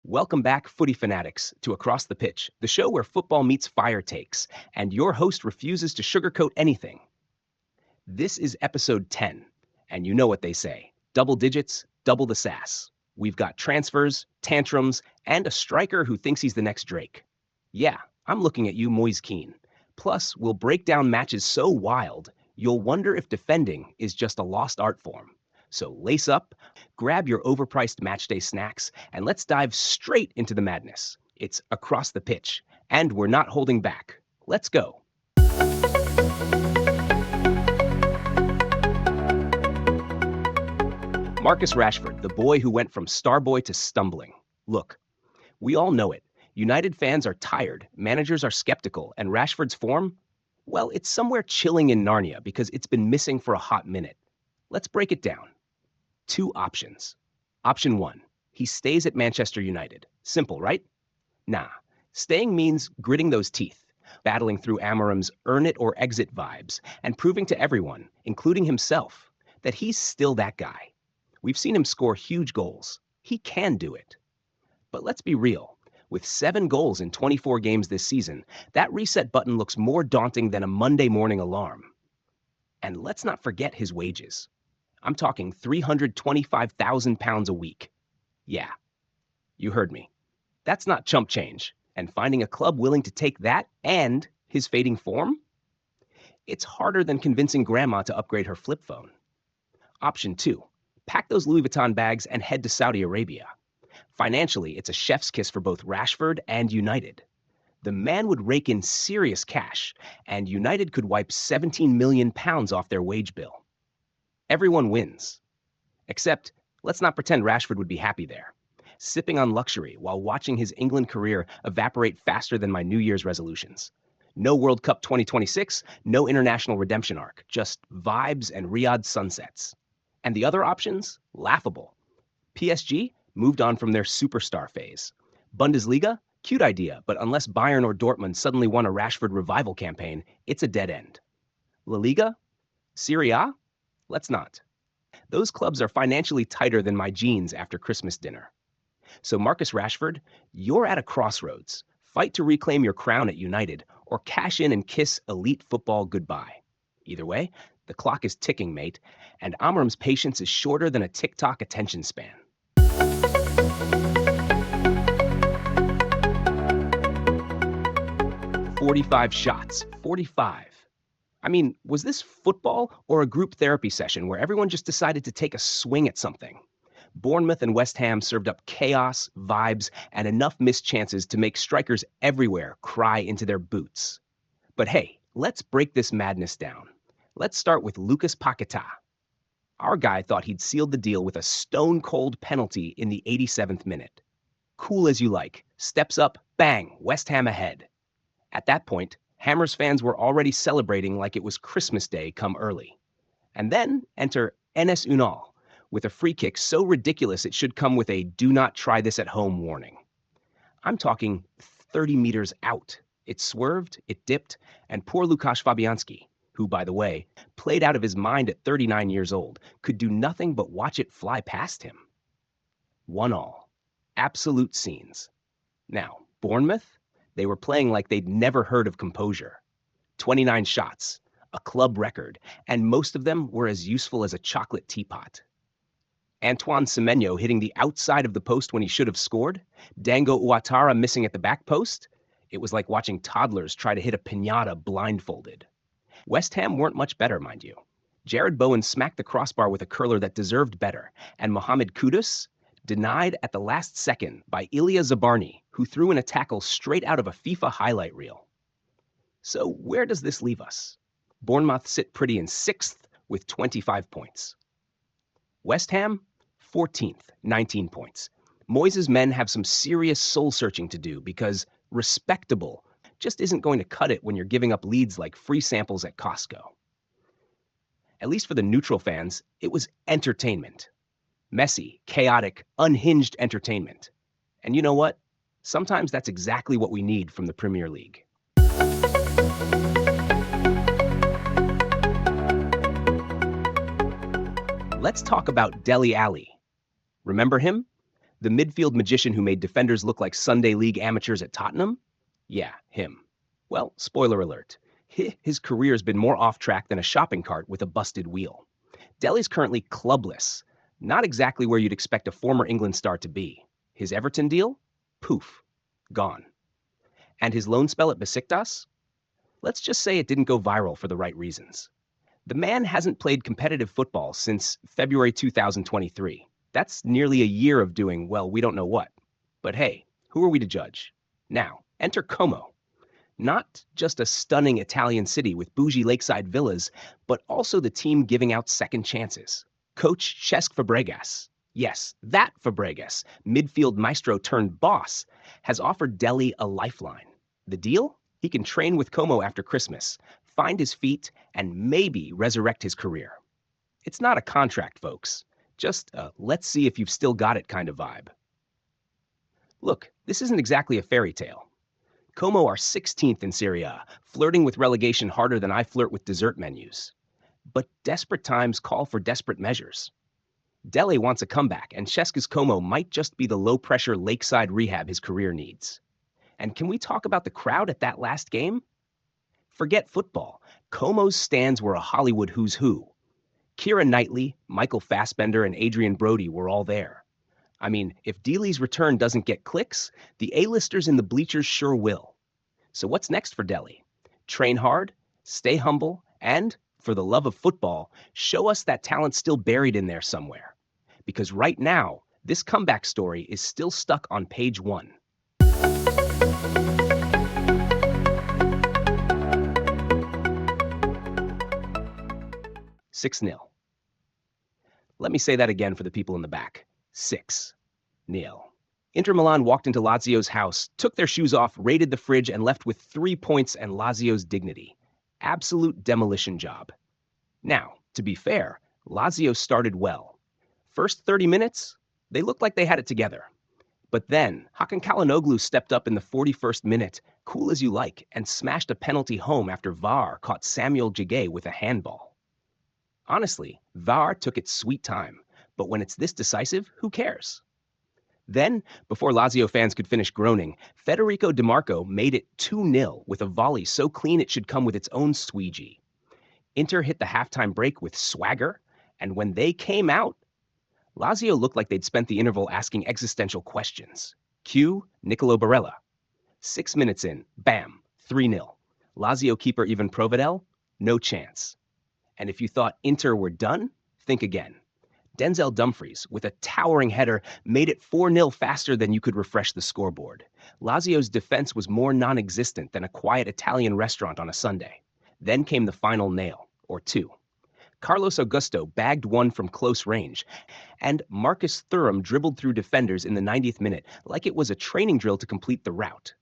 Welcome back, footy fanatics, to Across the Pitch, the show where football meets fire takes, and your host refuses to sugarcoat anything. This is episode 10, and you know what they say double digits, double the sass. We've got transfers, tantrums, and a striker who thinks he's the next Drake. Yeah, I'm looking at you, Moise Keane. Plus, we'll break down matches so wild, you'll wonder if defending is just a lost art form. So lace up, grab your overpriced matchday snacks, and let's dive straight into the madness. It's Across the Pitch, and we're not holding back. Let's go. Marcus Rashford, the boy who went from star boy to stumbling. Look, we all know it. United fans are tired, managers are skeptical, and Rashford's form? Well, it's somewhere chilling in Narnia because it's been missing for a hot minute. Let's break it down. Two options. Option one, he stays at Manchester United. Simple, right? Nah. Staying means gritting those teeth, battling through Amorim's earn it or exit vibes, and proving to everyone, including himself, that he's still that guy. We've seen him score huge goals. He can do it. But let's be real. With 7 goals in 24 games this season, that reset button looks more daunting than a Monday morning alarm. And let's not forget his wages. I'm talking £325,000 a week. Yeah, you heard me. That's not chump change. And finding a club willing to take that and his fading form? It's harder than convincing grandma to upgrade her flip phone. Option 2, pack those Louis Vuitton bags and head to Saudi Arabia. Financially, it's a chef's kiss for both Rashford and United. The man would rake in serious cash, and United could wipe £17 million off their wage bill. Everyone wins. Except, let's not pretend Rashford would be happy there, sipping on luxury while watching his England career evaporate faster than my New Year's resolutions. No World Cup 2026, no international redemption arc, just vibes and Riyadh sunsets. And the other options? Laughable. PSG moved on from their superstar phase. Bundesliga? Cute idea, but unless Bayern or Dortmund suddenly won a Rashford revival campaign, it's a dead end. La Liga? Serie A? Let's not. Those clubs are financially tighter than my jeans after Christmas dinner. So Marcus Rashford, you're at a crossroads. Fight to reclaim your crown at United, or cash in and kiss elite football goodbye. Either way, the clock is ticking, mate, and Amorim's patience is shorter than a TikTok attention span. 45 shots. 45. I mean, was this football or a group therapy session where everyone just decided to take a swing at something? Bournemouth and West Ham served up chaos, vibes, and enough missed chances to make strikers everywhere cry into their boots. But hey, let's break this madness down. Let's start with Lucas Paquetá. Our guy thought he'd sealed the deal with a stone-cold penalty in the 87th minute. Cool as you like. Steps up, bang, West Ham ahead. At that point, Hammers fans were already celebrating like it was Christmas Day come early. And then enter Enes Unal with a free kick so ridiculous it should come with a do not try this at home warning. I'm talking 30 meters out. It swerved, it dipped, and poor Łukasz Fabianski, who, by the way, played out of his mind at 39 years old, could do nothing but watch it fly past him. 1-1. Absolute scenes. Now, Bournemouth? They were playing like they'd never heard of composure. 29 shots, a club record, and most of them were as useful as a chocolate teapot. Antoine Semenyo hitting the outside of the post when he should have scored, Dango Ouattara missing at the back post. It was like watching toddlers try to hit a piñata blindfolded. West Ham weren't much better, mind you. Jared Bowen smacked the crossbar with a curler that deserved better, and Mohamed Kudus denied at the last second by Ilya Zabarny, who threw in a tackle straight out of a FIFA highlight reel. So where does this leave us? Bournemouth sit pretty in 6th with 25 points. West Ham, 14th, 19 points. Moyes' men have some serious soul-searching to do because respectable just isn't going to cut it when you're giving up leads like free samples at Costco. At least for the neutral fans, it was entertainment. Messy, chaotic, unhinged entertainment. And you know what? Sometimes that's exactly what we need from the Premier League. Let's talk about Dele Alli. Remember him? The midfield magician who made defenders look like Sunday League amateurs at Tottenham? Yeah, him. Well, spoiler alert. His career's been more off track than a shopping cart with a busted wheel. Dele's currently clubless, not exactly where you'd expect a former England star to be. His Everton deal? Poof. Gone. And his loan spell at Besiktas? Let's just say it didn't go viral for the right reasons. The man hasn't played competitive football since February 2023. That's nearly a year of doing, well, we don't know what. But hey, who are we to judge? Now, enter Como. Not just a stunning Italian city with bougie lakeside villas, but also the team giving out second chances. Coach Cesc Fabregas, yes, that Fabregas, midfield maestro turned boss, has offered Dele a lifeline. The deal? He can train with Como after Christmas, find his feet, and maybe resurrect his career. It's not a contract, folks. Just a let's see if you've still got it kind of vibe. Look, this isn't exactly a fairy tale. Como are 16th in Serie A, flirting with relegation harder than I flirt with dessert menus. But desperate times call for desperate measures. Dele wants a comeback, and Cesca's Como might just be the low-pressure lakeside rehab his career needs. And can we talk about the crowd at that last game? Forget football. Como's stands were a Hollywood who's who. Keira Knightley, Michael Fassbender, and Adrian Brody were all there. I mean, if Dele's return doesn't get clicks, the A-listers in the bleachers sure will. So what's next for Dele? Train hard, stay humble, and, for the love of football, show us that talent's still buried in there somewhere. Because right now, this comeback story is still stuck on page 1. "6-0. Let me say that again for the people in the back. 6-0. Inter Milan walked into Lazio's house, took their shoes off, raided the fridge, and left with 3 points and Lazio's dignity. Absolute demolition job. Now, to be fair, Lazio started well. First 30 minutes, they looked like they had it together. But then, Hakan Çalhanoğlu stepped up in the 41st minute, cool as you like, and smashed a penalty home after VAR caught Samuel Jigay with a handball. Honestly, VAR took its sweet time, but when it's this decisive, who cares? Then, before Lazio fans could finish groaning, Federico DiMarco made it 2-0 with a volley so clean it should come with its own squeegee. Inter hit the halftime break with swagger, and when they came out, Lazio looked like they'd spent the interval asking existential questions. Cue Nicolo Barella. 6 minutes in, bam, 3-0. Lazio keeper Ivan Provedel? No chance. And if you thought Inter were done, think again. Denzel Dumfries, with a towering header, made it 4-0 faster than you could refresh the scoreboard. Lazio's defense was more non-existent than a quiet Italian restaurant on a Sunday. Then came the final nail, or two. Carlos Augusto bagged one from close range, and Marcus Thuram dribbled through defenders in the 90th minute like it was a training drill to complete the route.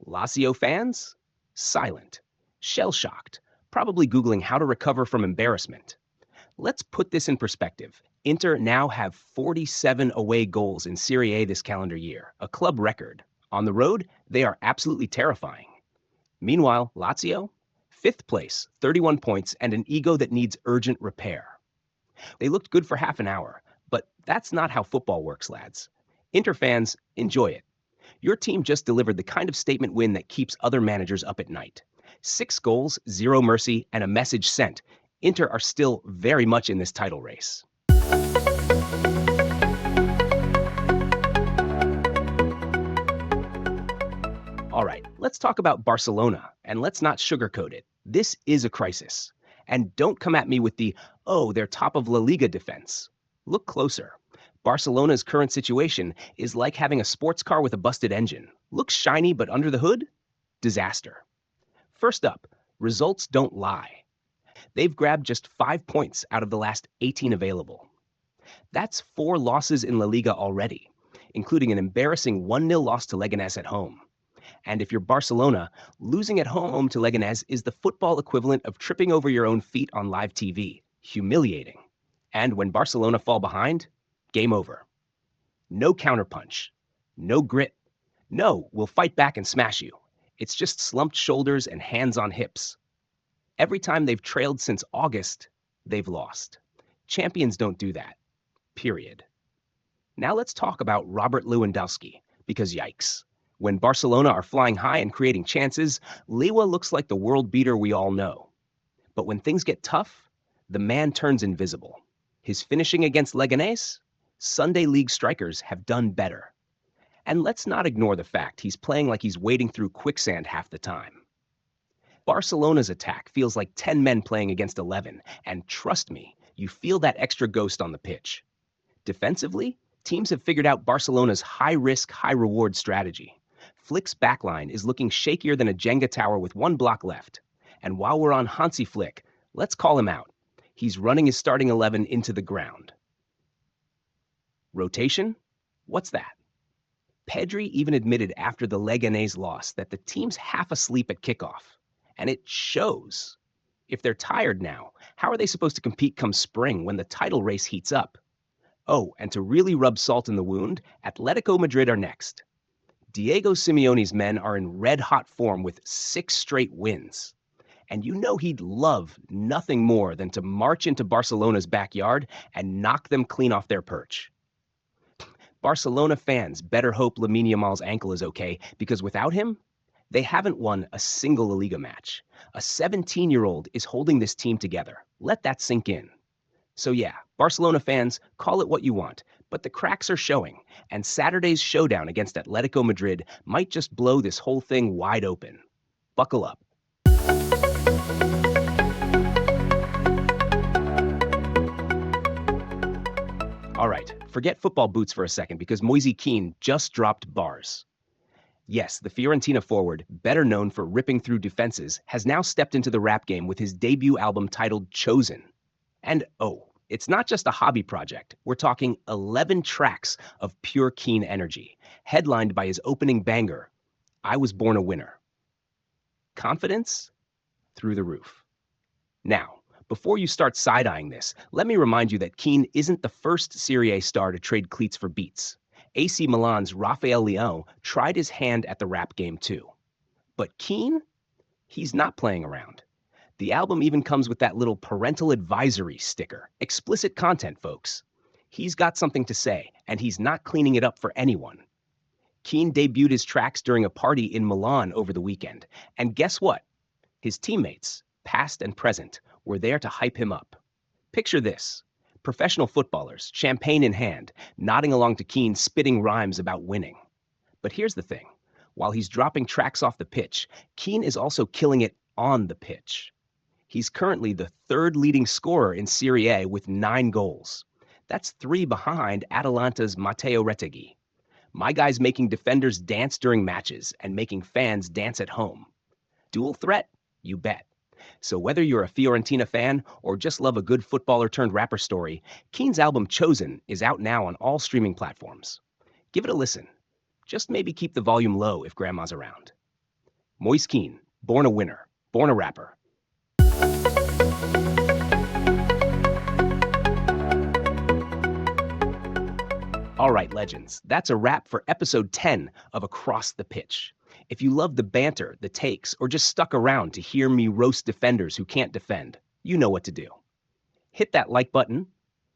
Lazio fans? Silent. Shell-shocked. Probably Googling how to recover from embarrassment. Let's put this in perspective. Inter now have 47 away goals in Serie A this calendar year, a club record. On the road, they are absolutely terrifying. Meanwhile, Lazio? 5th place, 31 points, and an ego that needs urgent repair. They looked good for half an hour, but that's not how football works, lads. Inter fans, enjoy it. Your team just delivered the kind of statement win that keeps other managers up at night. 6 goals, 0 mercy, and a message sent. Inter are still very much in this title race. All right, let's talk about Barcelona, and let's not sugarcoat it. This is a crisis. And don't come at me with the, oh, they're top of La Liga defense. Look closer. Barcelona's current situation is like having a sports car with a busted engine. Looks shiny, but under the hood? Disaster. First up, results don't lie. They've grabbed just 5 points out of the last 18 available. That's 4 losses in La Liga already, including an embarrassing 1-0 loss to Leganés at home. And if you're Barcelona, losing at home to Leganés is the football equivalent of tripping over your own feet on live TV. Humiliating. And when Barcelona fall behind, game over. No counterpunch. No grit. No, we'll fight back and smash you. It's just slumped shoulders and hands on hips. Every time they've trailed since August, they've lost. Champions don't do that. Period. Now let's talk about Robert Lewandowski, because yikes. When Barcelona are flying high and creating chances, Lewa looks like the world beater we all know. But when things get tough, the man turns invisible. His finishing against Leganés? Sunday League strikers have done better. And let's not ignore the fact he's playing like he's wading through quicksand half the time. Barcelona's attack feels like 10 men playing against 11, and trust me, you feel that extra ghost on the pitch. Defensively, teams have figured out Barcelona's high-risk, high-reward strategy. Flick's backline is looking shakier than a Jenga tower with one block left. And while we're on Hansi Flick, let's call him out. He's running his starting 11 into the ground. Rotation? What's that? Pedri even admitted after the Leganés loss that the team's half asleep at kickoff. And it shows. If they're tired now, how are they supposed to compete come spring when the title race heats up? Oh, and to really rub salt in the wound, Atletico Madrid are next. Diego Simeone's men are in red-hot form with 6 straight wins. And you know he'd love nothing more than to march into Barcelona's backyard and knock them clean off their perch. Barcelona fans better hope Lamine Yamal's ankle is okay, because without him, they haven't won a single La Liga match. A 17-year-old is holding this team together. Let that sink in. So yeah, Barcelona fans, call it what you want, but the cracks are showing, and Saturday's showdown against Atletico Madrid might just blow this whole thing wide open. Buckle up. All right, forget football boots for a second because Moise Kean just dropped bars. Yes, the Fiorentina forward, better known for ripping through defenses, has now stepped into the rap game with his debut album titled Chosen. And oh, it's not just a hobby project. We're talking 11 tracks of pure Kean energy, headlined by his opening banger, I Was Born a Winner. Confidence? Through the roof. Now, before you start side-eyeing this, let me remind you that Kean isn't the first Serie A star to trade cleats for beats. AC Milan's Rafael Leão tried his hand at the rap game too. But Kean? He's not playing around. The album even comes with that little parental advisory sticker. Explicit content, folks. He's got something to say, and he's not cleaning it up for anyone. Kean debuted his tracks during a party in Milan over the weekend. And guess what? His teammates, past and present, were there to hype him up. Picture this. Professional footballers, champagne in hand, nodding along to Kean spitting rhymes about winning. But here's the thing. While he's dropping tracks off the pitch, Kean is also killing it on the pitch. He's currently the 3rd leading scorer in Serie A with 9 goals. That's 3 behind Atalanta's Matteo Retegui. My guy's making defenders dance during matches and making fans dance at home. Dual threat? You bet. So whether you're a Fiorentina fan or just love a good footballer-turned-rapper story, Kean's album Chosen is out now on all streaming platforms. Give it a listen. Just maybe keep the volume low if grandma's around. Moise Kean, born a winner, born a rapper. All right, legends, that's a wrap for episode 10 of Across the Pitch. If you love the banter, the takes, or just stuck around to hear me roast defenders who can't defend, you know what to do. Hit that like button,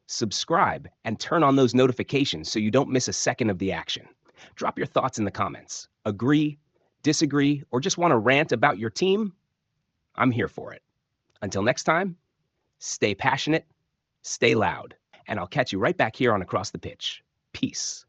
subscribe, and turn on those notifications so you don't miss a second of the action. Drop your thoughts in the comments. Agree, disagree, or just want to rant about your team? I'm here for it. Until next time, stay passionate, stay loud, and I'll catch you right back here on Across the Pitch. Peace.